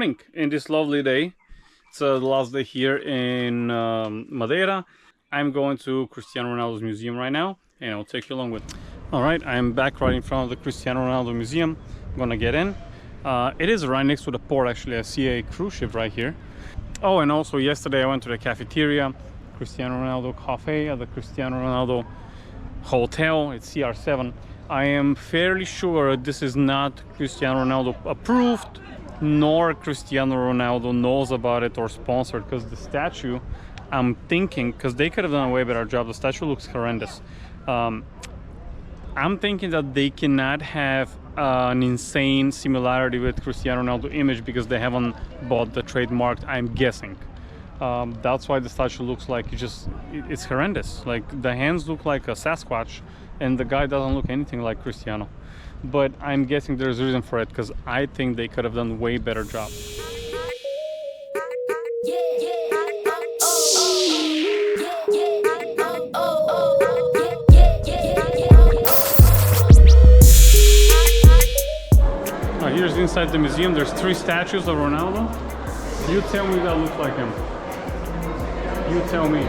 morning in this lovely day. It's the last day here in Madeira. I'm going to Cristiano Ronaldo's museum right now, and I'll take you along with me. All right, I'm back right in front of the Cristiano Ronaldo museum. I'm gonna get in. It is right next to the port, actually. I see a cruise ship right here. Oh, and also yesterday I went to the cafeteria, Cristiano Ronaldo Cafe at the Cristiano Ronaldo Hotel. It's CR7. I am fairly sure this is not Cristiano Ronaldo approved, nor Cristiano Ronaldo knows about it or sponsored, because the statue, I'm thinking, because they could have done a way better job. The statue looks horrendous. I'm thinking that they cannot have an insane similarity with Cristiano Ronaldo image because they haven't bought the trademark, I'm guessing. That's why the statue looks like it's horrendous. Like the hands look like a Sasquatch and the guy doesn't look anything like Cristiano. But I'm guessing there's a reason for it, because I think they could have done a way better job. Here's inside the museum. There's 3 statues of Ronaldo. You tell me that looks like him. You tell me.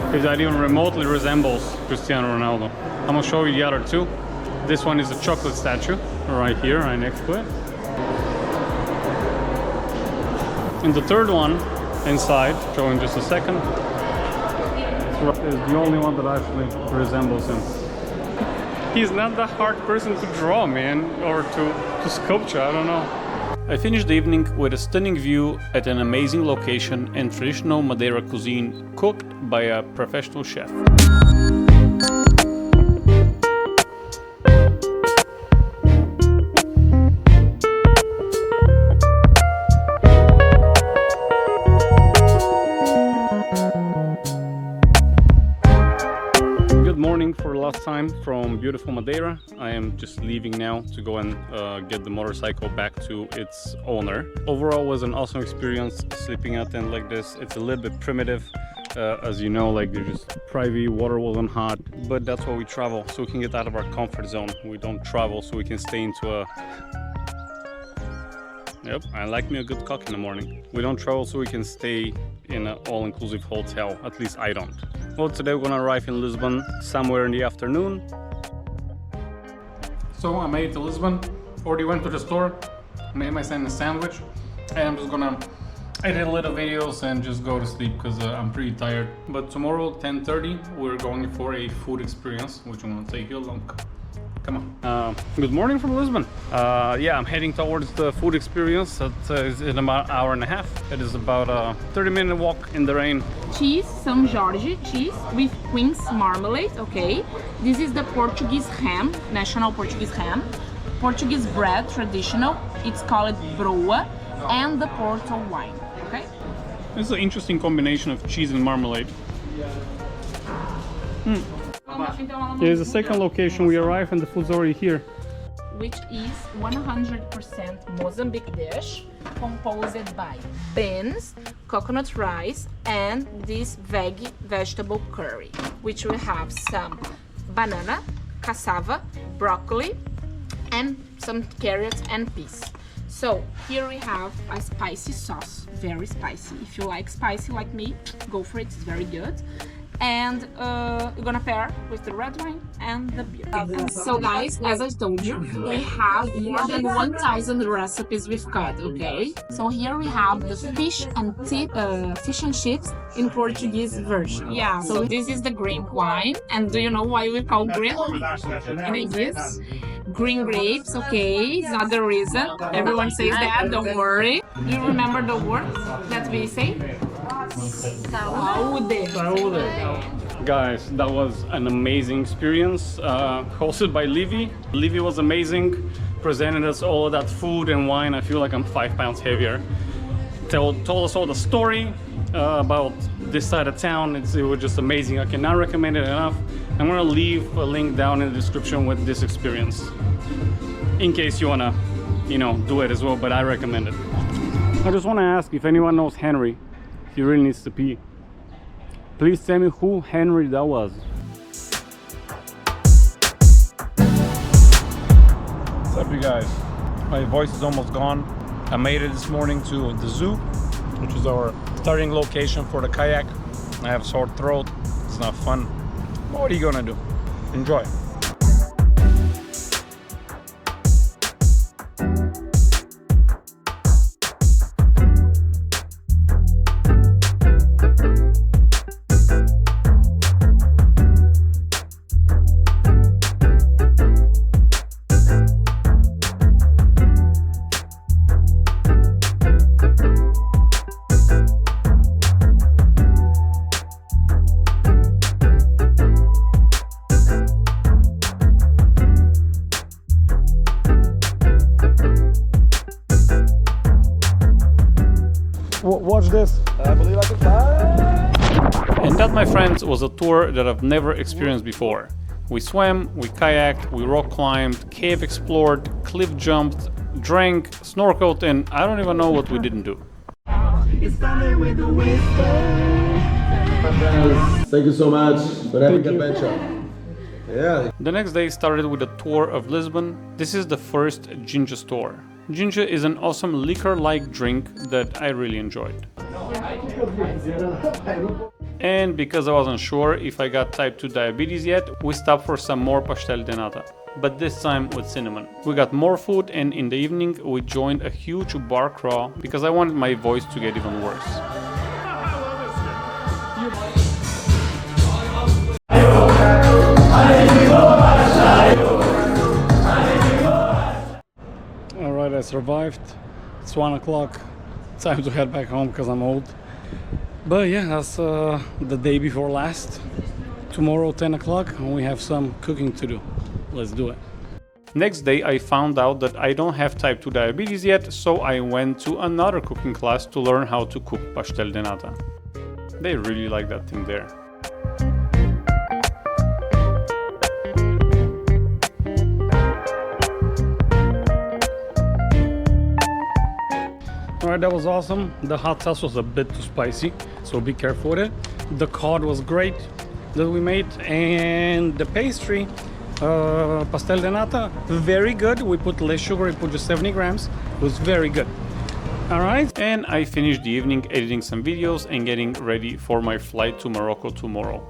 Because that even remotely resembles Cristiano Ronaldo. I'm gonna show you the other 2. This one is a chocolate statue, right here, right next to it. And the third one, inside, show in just a second, is the only one that actually resembles him. He's not that hard person to draw, man, or to sculpture, I don't know. I finished the evening with a stunning view at an amazing location and traditional Madeira cuisine cooked by a professional chef. For last time from beautiful Madeira. I am just leaving now to go and get the motorcycle back to its owner. Overall was an awesome experience sleeping out tent like this. It's a little bit primitive, as you know, like there's just private, water wasn't hot, but that's why we travel, so we can get out of our comfort zone. We don't travel so we can stay into a Yep, I like me a good cock in the morning. We don't travel so we can stay in an all-inclusive hotel. At least I don't. Well, today we're gonna arrive in Lisbon somewhere in the afternoon. So I made it to Lisbon. Already went to the store, made myself a sandwich, and I'm just gonna edit little videos and just go to sleep because I'm pretty tired. But tomorrow, 10:30, we're going for a food experience, which I'm gonna take you along. Come on. Good morning from Lisbon. Yeah, I'm heading towards the food experience. That is in about an hour and a half. It is about a 30-minute walk in the rain. Cheese, São Jorge cheese with quince marmalade, okay. This is the Portuguese ham, national Portuguese ham. Portuguese bread, traditional. It's called broa, and the Porto wine, okay. This is an interesting combination of cheese and marmalade. It is the second location we arrive and the food's already here. Which is 100% Mozambique dish, composed by beans, coconut rice, and this vegetable curry, which will have some banana, cassava, broccoli, and some carrots and peas. So here we have a spicy sauce, very spicy. If you like spicy like me, go for it, it's very good. And we're gonna pair with the red wine and the beer. So guys, as I told you, we have more than 1,000 recipes with cod, okay? So here we have the fish and chips in Portuguese version. Yeah, so this is the green wine. And do you know why we call green in English? Green grapes, okay, it's not the reason. Everyone says that, don't worry. Do you remember the word that we say? Saúde. Guys, that was an amazing experience, hosted by Livy. Livy was amazing, presented us all of that food and wine. I feel like I'm 5 pounds heavier. Told us all the story about this side of town. It was just amazing. I cannot recommend it enough. I'm gonna leave a link down in the description with this experience, in case you wanna, do it as well, but I recommend it. I just wanna ask if anyone knows Henry. He really needs to pee. Please tell me who Henry that was. What's up, you guys? My voice is almost gone. I made it this morning to the zoo, which is our starting location for the kayak. I have a sore throat, it's not fun. But what are you gonna do? Enjoy. Watch this. I believe I can fly. And that, my friends, was a tour that I've never experienced before. We swam, we kayaked, we rock climbed, cave explored, cliff jumped, drank, snorkeled, and I don't even know what we didn't do. Thank you so much for having adventure. Yeah. The next day started with a tour of Lisbon. This is the first ginger store. Ginger is an awesome liquor-like drink that I really enjoyed. And because I wasn't sure if I got type 2 diabetes yet, we stopped for some more pastel de nata, but this time with cinnamon. We got more food, and in the evening we joined a huge bar crawl because I wanted my voice to get even worse. Alright, I survived. It's 1 o'clock. Time to head back home because I'm old. But yeah, that's the day before last. Tomorrow 10 o'clock and we have some cooking to do. Let's do it. Next day I found out that I don't have type 2 diabetes yet, so I went to another cooking class to learn how to cook pastel de nata. They really like that thing there. Alright, that was awesome. The hot sauce was a bit too spicy, so be careful with it. The cod was great that we made, and the pastry, pastel de nata, very good. We put less sugar, we put just 70 grams. It was very good. Alright, and I finished the evening editing some videos and getting ready for my flight to Morocco tomorrow.